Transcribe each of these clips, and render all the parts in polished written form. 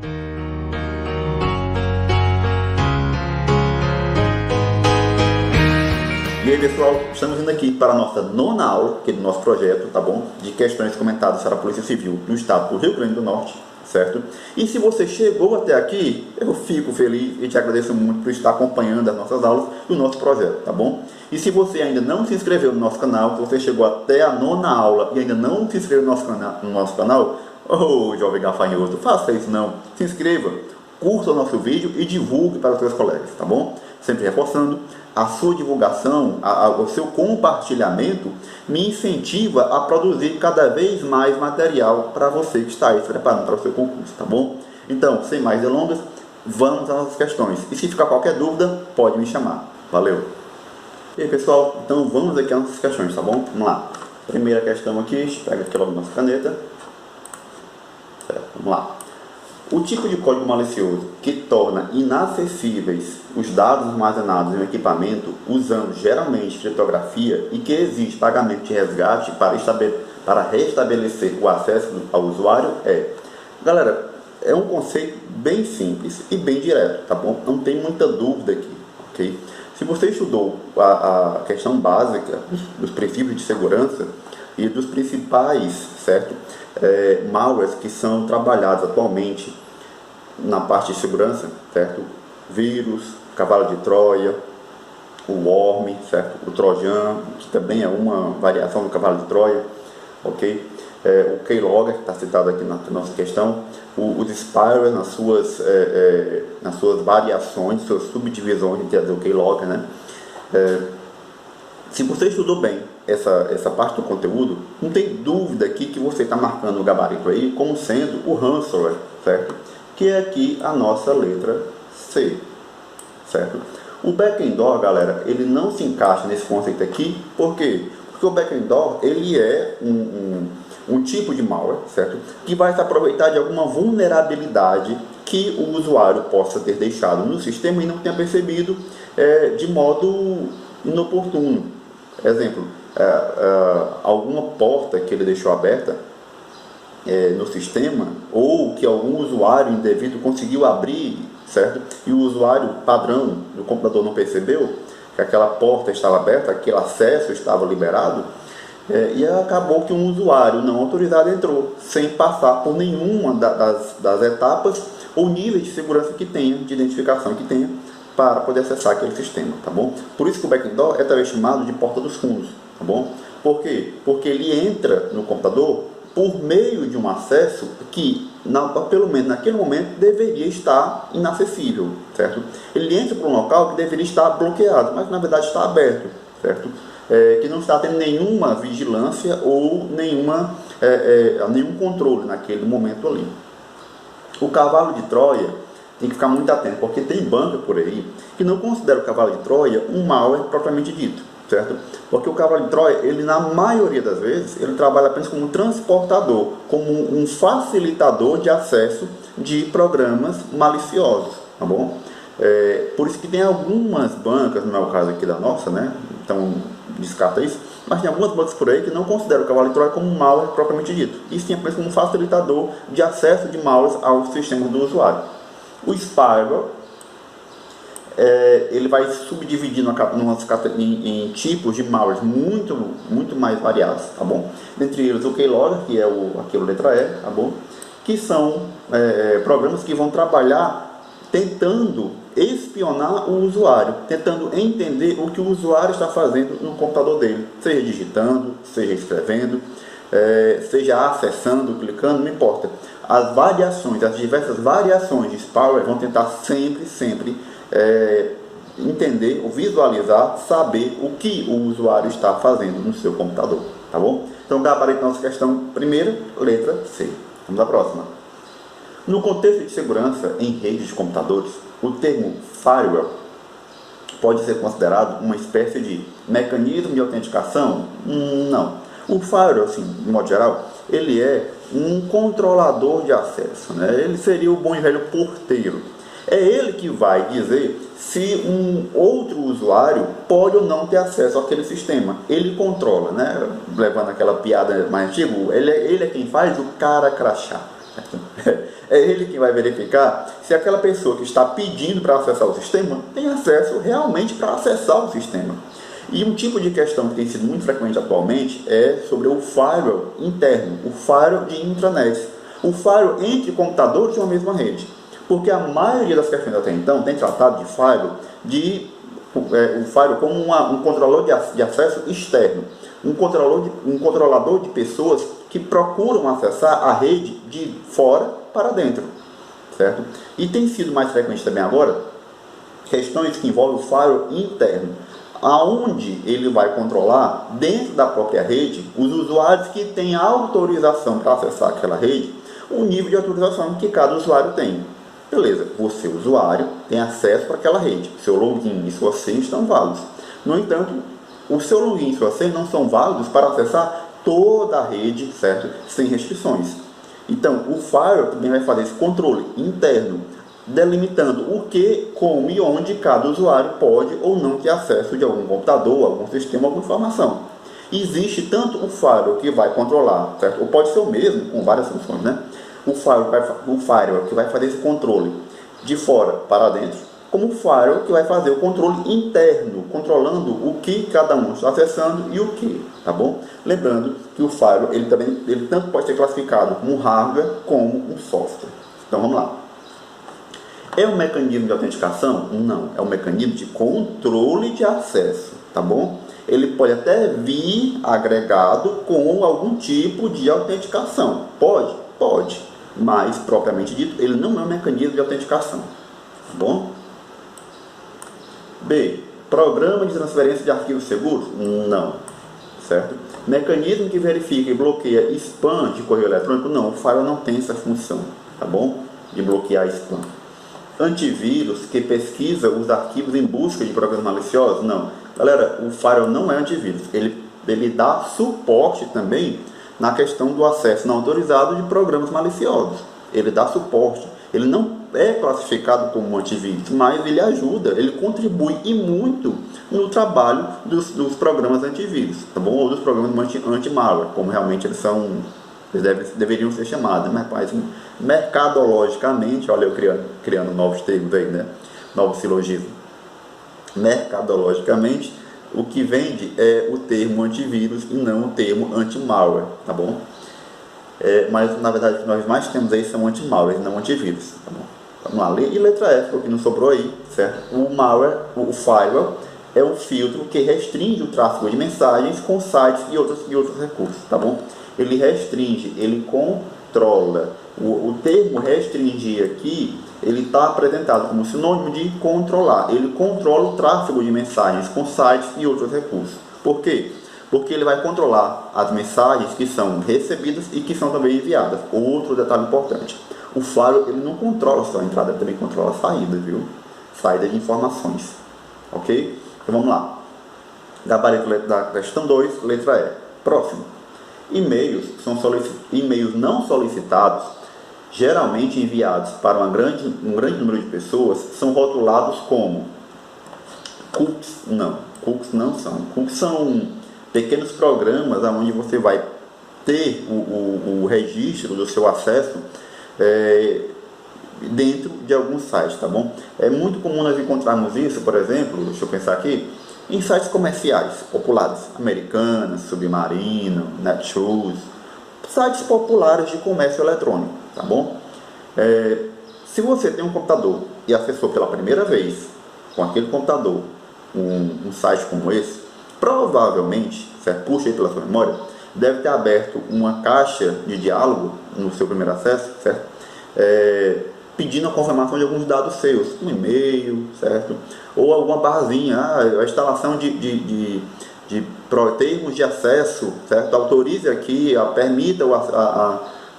E aí pessoal, estamos indo aqui para a nossa nona aula aqui do nosso projeto, tá bom? De questões comentadas para a Polícia Civil do Estado do Rio Grande do Norte, certo? E se você chegou até aqui, eu fico feliz e te agradeço muito por estar acompanhando as nossas aulas e o nosso projeto, tá bom? E se você ainda não se inscreveu no nosso canal, se você chegou até a nona aula e ainda não se inscreveu no nosso canal, ô jovem gafanhoto, faça isso não, se inscreva, curta o nosso vídeo e divulgue para os seus colegas, tá bom? Sempre reforçando, a sua divulgação, o seu compartilhamento me incentiva a produzir cada vez mais material para você que está aí se preparando para o seu concurso, tá bom? Então, sem mais delongas, vamos às nossas questões. E se ficar qualquer dúvida, pode me chamar. Valeu! E aí, pessoal, então vamos aqui às nossas questões, tá bom? Vamos lá. Primeira questão aqui, pega aqui logo nossa caneta. Certo, vamos lá. O tipo de código malicioso que torna inacessíveis os dados armazenados em um equipamento usando geralmente criptografia e que exige pagamento de resgate para restabelecer o acesso ao usuário é... Galera, é um conceito bem simples e bem direto, tá bom? Não tem muita dúvida aqui, ok? Se você estudou a questão básica dos princípios de segurança e dos principais, certo? Malwares que são trabalhados atualmente na parte de segurança, certo? Vírus, cavalo de Troia, o Worm, certo? O Trojan, que também é uma variação do cavalo de Troia, ok? O Keylogger, que está citado aqui na nossa questão, os Spyware nas suas variações, suas subdivisões, quer dizer, o Keylogger, né? Se você estudou bem essa parte do conteúdo, não tem dúvida aqui que você está marcando o gabarito aí como sendo o ransomware, certo? Que é aqui a nossa letra C, certo? O backdoor, galera, ele não se encaixa nesse conceito aqui, por quê? Porque o backdoor, ele é um tipo de malware, certo? Que vai se aproveitar de alguma vulnerabilidade que o usuário possa ter deixado no sistema e não tenha percebido de modo inoportuno. Exemplo, alguma porta que ele deixou aberta no sistema, ou que algum usuário indevido conseguiu abrir, certo? E o usuário padrão do computador não percebeu que aquela porta estava aberta, aquele acesso estava liberado, e acabou que um usuário não autorizado entrou sem passar por nenhuma das etapas ou níveis de segurança que tenha, de identificação que tenha, para poder acessar aquele sistema, tá bom? Por isso que o backdoor é também chamado de porta dos fundos, tá bom? Por quê? Porque ele entra no computador por meio de um acesso que, pelo menos naquele momento, deveria estar inacessível, certo? Ele entra para um local que deveria estar bloqueado, mas na verdade está aberto, certo? Que não está tendo nenhuma vigilância ou nenhum controle naquele momento ali. O cavalo de Troia tem que ficar muito atento, porque tem banca por aí que não considera o cavalo de Troia um malware propriamente dito, certo? Porque o cavalo de Troia, ele na maioria das vezes, ele trabalha apenas como um transportador, como um facilitador de acesso de programas maliciosos, tá bom? Por isso que tem algumas bancas, não é o caso aqui da nossa, né? Então descarta isso, mas tem algumas bancas por aí que não consideram o cavalo de Troia como um malware propriamente dito, e sim apenas como um facilitador de acesso de malwares ao sistema do usuário. O Spyware, ele vai subdividir em tipos de malwares muito mais variados, tá bom? Dentre eles o Keylogger, que é aquilo letra E, tá bom? Que são programas que vão trabalhar tentando espionar o usuário, tentando entender o que o usuário está fazendo no computador dele, seja digitando, seja escrevendo, seja acessando, clicando, não importa. As diversas variações de spyware vão tentar sempre entender ou visualizar, saber o que o usuário está fazendo no seu computador, tá bom? Então, gabarito nossa questão primeira, letra C. Vamos à próxima. No contexto de segurança em redes de computadores, o termo firewall pode ser considerado uma espécie de mecanismo de autenticação? Não. O firewall, assim, de modo geral, ele é um controlador de acesso, né? Ele seria o bom e velho porteiro. É ele que vai dizer se um outro usuário pode ou não ter acesso àquele sistema. Ele controla, né? Levando aquela piada mais antiga, ele é quem faz o cara crachá. É ele que vai verificar se aquela pessoa que está pedindo para acessar o sistema tem acesso realmente para acessar o sistema. E um tipo de questão que tem sido muito frequente atualmente é sobre o firewall interno, o firewall de intranet, o firewall entre computadores de uma mesma rede. Porque a maioria das questões até então tem tratado de firewall, o firewall como um controlador de acesso externo, um controlador de pessoas que procuram acessar a rede de fora para dentro, certo? E tem sido mais frequente também agora questões que envolvem o firewall interno, aonde ele vai controlar dentro da própria rede os usuários que têm autorização para acessar aquela rede, o nível de autorização que cada usuário tem. Beleza, você, usuário, tem acesso para aquela rede, seu login e sua senha estão válidos. No entanto, o seu login e sua senha não são válidos para acessar toda a rede, certo? Sem restrições. Então, o firewall também vai fazer esse controle interno, delimitando o que, como e onde cada usuário pode ou não ter acesso de algum computador, algum sistema, alguma informação. Existe tanto o firewall que vai controlar, certo? Ou pode ser o mesmo, com várias funções, né? O firewall que vai fazer esse controle de fora para dentro, como o firewall que vai fazer o controle interno, controlando o que cada um está acessando e o que, tá bom? Lembrando que o firewall, ele tanto pode ser classificado como um hardware como um software. Então vamos lá. É um mecanismo de autenticação? Não, é um mecanismo de controle de acesso, tá bom? Ele pode até vir agregado com algum tipo de autenticação. Pode? Pode, mas propriamente dito, ele não é um mecanismo de autenticação, tá bom? B. Programa de transferência de arquivos seguros? Não, certo? Mecanismo que verifica e bloqueia spam de correio eletrônico? Não, o firewall não tem essa função, tá bom? De bloquear spam. Antivírus que pesquisa os arquivos em busca de programas maliciosos? Não. Galera, o firewall não é antivírus. Ele dá suporte também na questão do acesso não autorizado de programas maliciosos. Ele dá suporte. Ele não é classificado como um antivírus, mas ele ajuda, ele contribui e muito no trabalho dos programas antivírus, tá bom? Ou dos programas anti-malware, como realmente eles deveriam ser chamados, mas mercadologicamente, olha eu criando novos termos aí, né? Novos silogismos. Mercadologicamente, o que vende é o termo antivírus e não o termo anti-malware, tá bom? Mas na verdade o que nós mais temos aí são anti-malware e não antivírus, tá bom? Vamos lá, e letra F, o que não sobrou aí, certo? O malware, o firewall, é um filtro que restringe o tráfego de mensagens com sites e outros recursos, tá bom? Ele restringe, ele controla. O termo restringir aqui, ele está apresentado como sinônimo de controlar. Ele controla o tráfego de mensagens com sites e outros recursos. Por quê? Porque ele vai controlar as mensagens que são recebidas e que são também enviadas. Outro detalhe importante. O firewall, ele não controla só a entrada, ele também controla a saída, viu? Saída de informações. Ok? Então vamos lá. Gabarito da questão 2, letra E. Próximo. E-mails não solicitados, geralmente enviados para um grande número de pessoas, são rotulados como cookies. Não, cookies não são. Cookies são pequenos programas onde você vai ter o registro do seu acesso dentro de alguns sites, tá bom? É muito comum nós encontrarmos isso, por exemplo, deixa eu pensar aqui, em sites comerciais populares, Americanas, Submarino, Netshoes, sites populares de comércio eletrônico, tá bom? Se você tem um computador e acessou pela primeira vez com aquele computador um site como esse, provavelmente, certo? Puxa aí pela sua memória, deve ter aberto uma caixa de diálogo no seu primeiro acesso, certo? Pedindo a confirmação de alguns dados seus, um e-mail, certo? Ou alguma barrazinha, a instalação de termos de acesso, certo? Autorize aqui, permita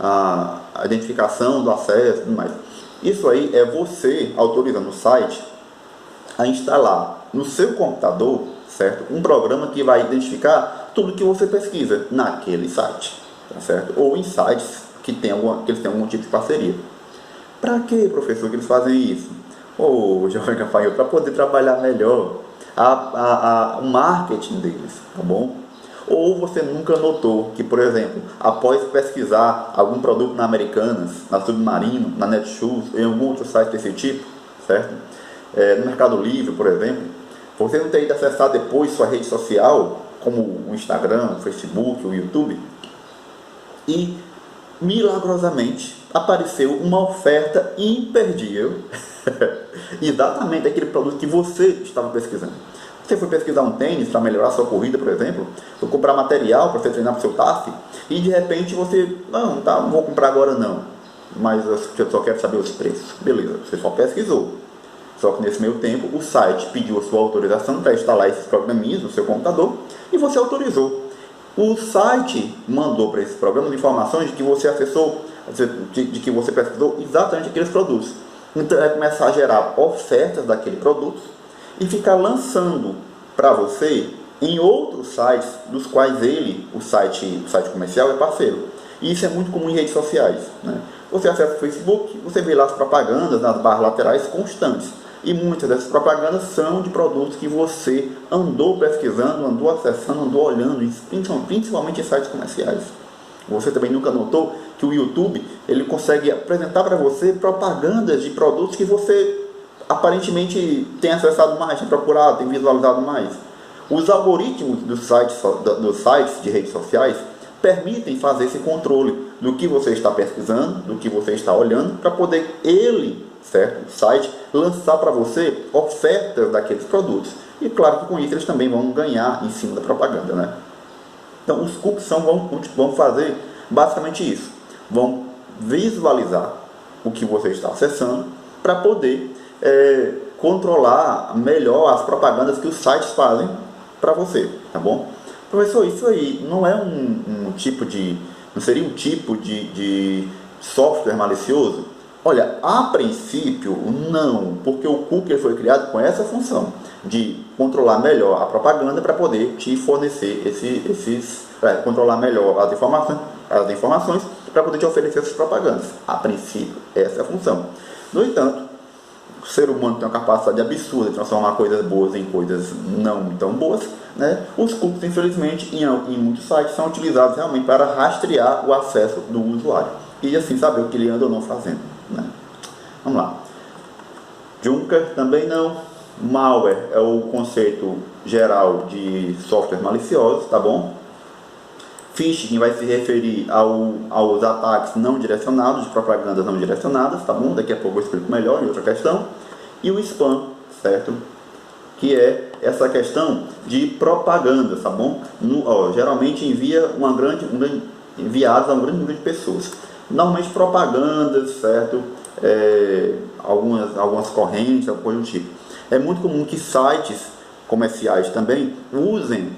a identificação do acesso e tudo mais. Isso aí é você autorizando o site a instalar no seu computador, certo? Um programa que vai identificar tudo que você pesquisa naquele site, tá certo? Ou em sites que eles têm algum tipo de parceria. Para que, professor, que eles fazem isso? Jovem Gafanhoto, para poder trabalhar melhor o marketing deles, tá bom? Ou você nunca notou que, por exemplo, após pesquisar algum produto na Americanas, na Submarino, na Netshoes, em algum outro site desse tipo, certo? No Mercado Livre, por exemplo, você não tem ido acessar depois sua rede social, como o Instagram, o Facebook, o YouTube, e milagrosamente apareceu uma oferta imperdível exatamente daquele produto que você estava pesquisando. Você foi pesquisar um tênis para melhorar sua corrida, por exemplo, ou comprar material para você treinar para o seu TAF, e de repente você, não vou comprar agora não, mas eu só quero saber os preços. Beleza, você só pesquisou. Só que nesse meio tempo o site pediu a sua autorização para instalar esses programinhas no seu computador e você autorizou. O site mandou para esse programa informações de que você acessou, de que você pesquisou exatamente aqueles produtos. Então vai começar a gerar ofertas daquele produto e ficar lançando para você em outros sites dos quais o site comercial é parceiro. E isso é muito comum em redes sociais, né? Você acessa o Facebook, você vê lá as propagandas nas barras laterais constantes. E muitas dessas propagandas são de produtos que você andou pesquisando, andou acessando, andou olhando, principalmente em sites comerciais. Você também nunca notou que o YouTube ele consegue apresentar para você propagandas de produtos que você aparentemente tem acessado mais, tem procurado, tem visualizado mais. Os algoritmos dos sites de redes sociais permitem fazer esse controle do que você está pesquisando, do que você está olhando, para poder certo? O site lançar para você ofertas daqueles produtos. E claro que com isso eles também vão ganhar em cima da propaganda, né? Então os cookies vão fazer basicamente isso. Vão visualizar o que você está acessando para poder controlar melhor as propagandas que os sites fazem para você, tá bom? Professor, isso aí não é não seria um tipo de software malicioso? Olha, a princípio não, porque o cookie foi criado com essa função de controlar melhor a propaganda para poder te fornecer controlar melhor as informações para poder te oferecer essas propagandas. A princípio, essa é a função. No entanto, o ser humano tem uma capacidade absurda de transformar coisas boas em coisas não tão boas, né? Os cookies, infelizmente, em muitos sites são utilizados realmente para rastrear o acesso do usuário e assim saber o que ele anda ou não fazendo, né? Vamos lá. Junker também não. Malware é o conceito geral de software malicioso, tá bom? Phishing vai se referir aos ataques não direcionados, de propagandas não direcionadas, tá bom? Daqui a pouco eu explico melhor em outra questão. E o spam, certo? Que é essa questão de propaganda, tá bom? Geralmente enviados a um grande número de pessoas. Normalmente propagandas, certo? Algumas correntes, alguma coisa do tipo. É muito comum que sites comerciais também usem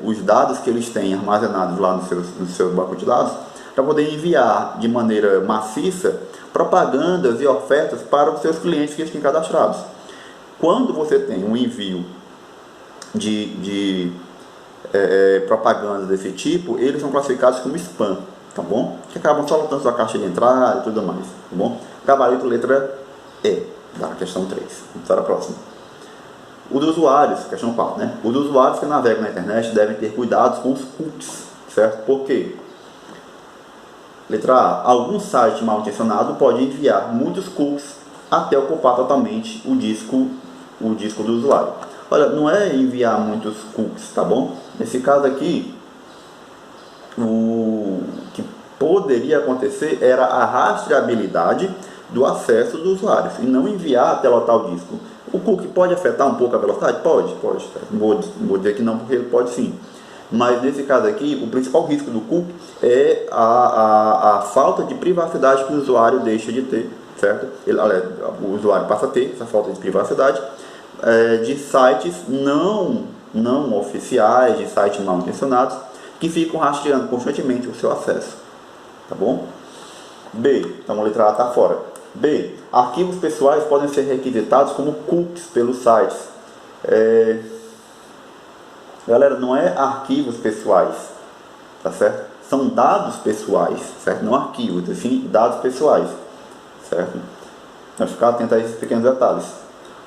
os dados que eles têm armazenados lá no seu banco de dados para poder enviar de maneira maciça propagandas e ofertas para os seus clientes que estão cadastrados. Quando você tem um envio de propagandas desse tipo, eles são classificados como spam, tá bom? Que acabam soltando sua caixa de entrada e tudo mais, tá bom? Gabarito letra E, da questão 3. Vamos para a próxima. Os usuários, questão 4, né? Os usuários que navegam na internet devem ter cuidados com os cookies, certo? Por quê? Letra A. Algum site mal intencionado pode enviar muitos cookies até ocupar totalmente o disco do usuário. Olha, não é enviar muitos cookies, tá bom? Nesse caso aqui, o que poderia acontecer era a rastreabilidade do acesso dos usuários e não enviar até lotar o disco. O cookie pode afetar um pouco a velocidade? Pode. Vou dizer que não, porque ele pode sim. Mas nesse caso aqui, o principal risco do cookie é a falta de privacidade que o usuário deixa de ter, certo? O usuário passa a ter essa falta de privacidade de sites não oficiais, de sites mal intencionados, que ficam rastreando constantemente o seu acesso, tá bom? B, então a letra A está fora. B, arquivos pessoais podem ser requisitados como cookies pelos sites. Galera, não é arquivos pessoais, tá certo? São dados pessoais, certo? Não arquivos, enfim, dados pessoais, certo? Vamos ficar atento a esses pequenos detalhes.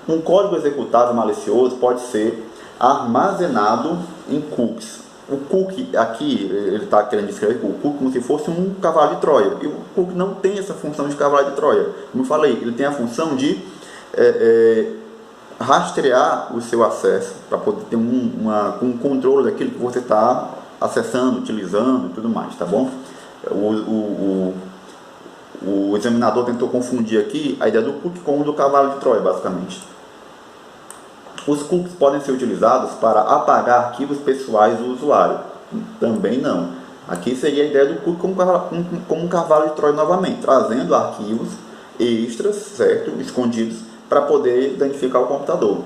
Um código executável malicioso pode ser armazenado em cookies. o cookie aqui, ele está querendo descrever o cookie como se fosse um cavalo de Troia. E o cookie não tem essa função de cavalo de Troia. Como eu falei, ele tem a função de rastrear o seu acesso, para poder ter um controle daquilo que você está acessando, utilizando e tudo mais, tá bom? O examinador tentou confundir aqui a ideia do cookie com o do cavalo de Troia, basicamente. Os cookies podem ser utilizados para apagar arquivos pessoais do usuário. Também não. Aqui seria a ideia do cookie como um cavalo de Troia novamente, trazendo arquivos extras, certo? Escondidos, para poder identificar o computador.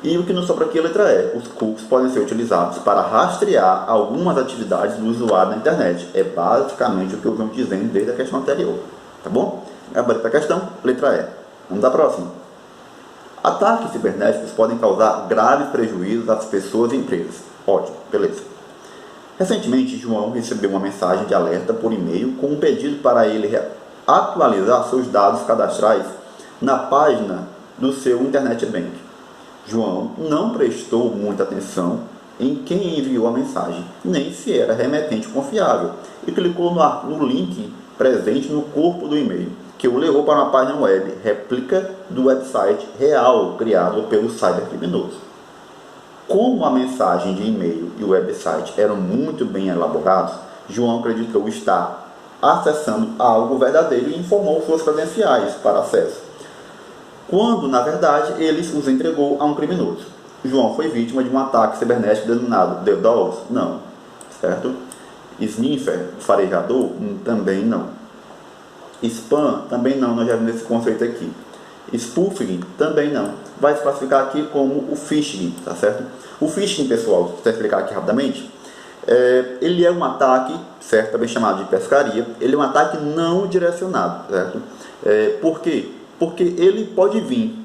E o que nos sobra aqui é a letra E. Os cookies podem ser utilizados para rastrear algumas atividades do usuário na internet. É basicamente o que eu venho dizendo desde a questão anterior. Tá bom? Gabarito a questão, letra E. Vamos à próxima. Ataques cibernéticos podem causar graves prejuízos às pessoas e empresas. Ótimo, beleza. Recentemente, João recebeu uma mensagem de alerta por e-mail com um pedido para ele atualizar seus dados cadastrais na página do seu Internet Bank. João não prestou muita atenção em quem enviou a mensagem, nem se era remetente confiável, e clicou no link presente no corpo do e-mail, que o levou para uma página web réplica do website real criado pelo cybercriminoso. Como a mensagem de e-mail e o website eram muito bem elaborados, João acreditou estar acessando algo verdadeiro e informou suas credenciais para acesso, quando, na verdade, ele os entregou a um criminoso. João foi vítima de um ataque cibernético denominado DDoS? Não. Certo? Sniffer, farejador? Também não. Spam? Também não, nós já vimos esse conceito aqui. Spoofing? Também não. Vai se classificar aqui como o phishing, tá certo? O phishing, pessoal, vou explicar aqui rapidamente, ele é um ataque, certo? Também chamado de pescaria. Ele é um ataque não direcionado, certo? Por quê? Porque ele pode vir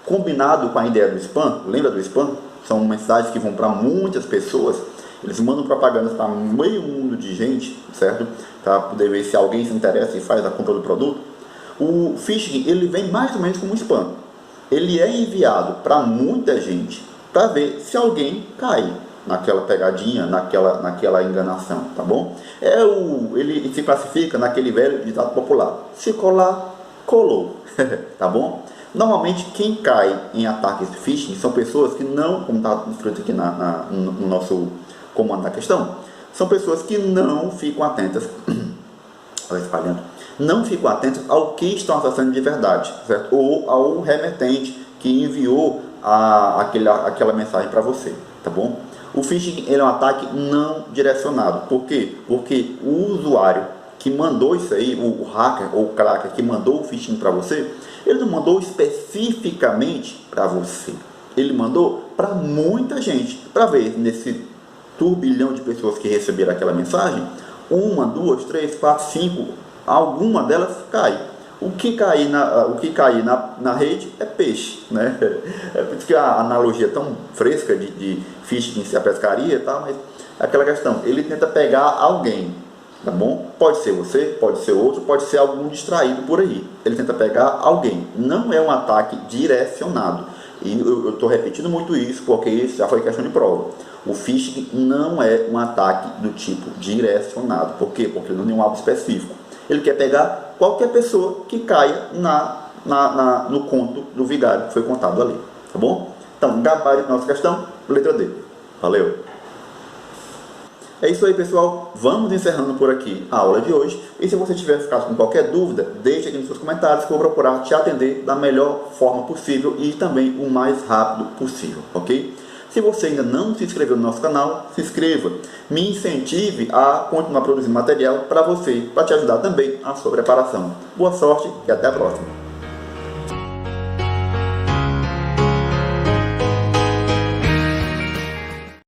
combinado com a ideia do spam. Lembra do spam? São mensagens que vão para muitas pessoas. Eles mandam propagandas para meio mundo de gente, certo? Para poder ver se alguém se interessa e faz a compra do produto. O phishing, ele vem mais ou menos como um spam. Ele é enviado para muita gente para ver se alguém cai naquela pegadinha, naquela enganação, tá bom? Ele se classifica naquele velho ditado popular: se colar, colou. Tá bom? Normalmente quem cai em ataques de phishing são pessoas que não, como está escrito aqui no nosso comando da questão, são pessoas que não ficam atentas não ficam atentas ao que estão acessando de verdade, certo? Ou ao remetente que enviou aquela mensagem para você, tá bom? O phishing, ele é um ataque não direcionado. Por quê? Porque o usuário que mandou isso aí, o hacker ou o cracker que mandou o phishing para você, ele não mandou especificamente para você. Ele mandou para muita gente, para ver nesse turbilhão de pessoas que receberam aquela mensagem, 1, 2, 3, 4, 5, alguma delas cai. O que cair na rede é peixe, né? É por isso que a analogia é tão fresca de phishing em a pescaria, tá? Mas aquela questão, ele tenta pegar alguém, tá bom? Pode ser você, pode ser outro, pode ser algum distraído por aí. Ele tenta pegar alguém. Não é um ataque direcionado. E eu estou repetindo muito isso porque isso já foi questão de prova. O phishing não é um ataque do tipo direcionado. Por quê? Porque ele não tem um alvo específico. Ele quer pegar qualquer pessoa que caia no conto do vigário que foi contado ali. Tá bom? Então, gabarito nossa questão, letra D. Valeu! É isso aí, pessoal. Vamos encerrando por aqui a aula de hoje. E se você tiver ficado com qualquer dúvida, deixe aqui nos seus comentários que eu vou procurar te atender da melhor forma possível e também o mais rápido possível, ok? Se você ainda não se inscreveu no nosso canal, se inscreva. Me incentive a continuar produzindo material para você, para te ajudar também a sua preparação. Boa sorte e até a próxima.